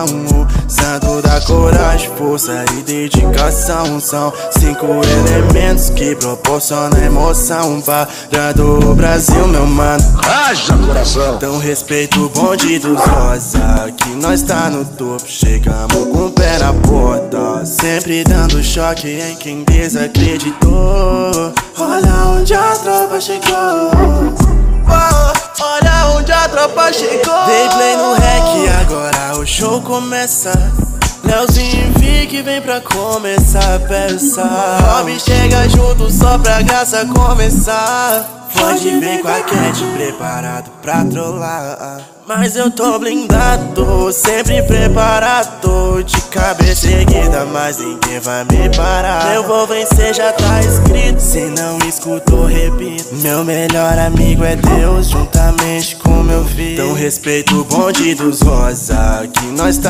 O santo da coragem, força e dedicação são 5 elementos que proporcionam emoção para o Brasil, meu mano. Haja coração! Então respeito o bonde dos rosa, que nós tá no topo. Chegamos com o pé na porta, sempre dando choque em quem desacreditou. Olha onde a tropa chegou, olha onde a tropa chegou. Dei play no rec, agora o show começa. Leozinho e Vic vem pra começar a peça. Rob chega junto só pra graça começar. Pode vir com a Cat preparado pra trollar, mas eu tô blindado, sempre preparado. De cabeça erguida, mas ninguém vai me parar. Eu vou vencer, já tá escrito. Se não escutou, repito. Meu melhor amigo é Deus, juntamente com meu filho. Então respeito o bonde dos rosa, que nós tá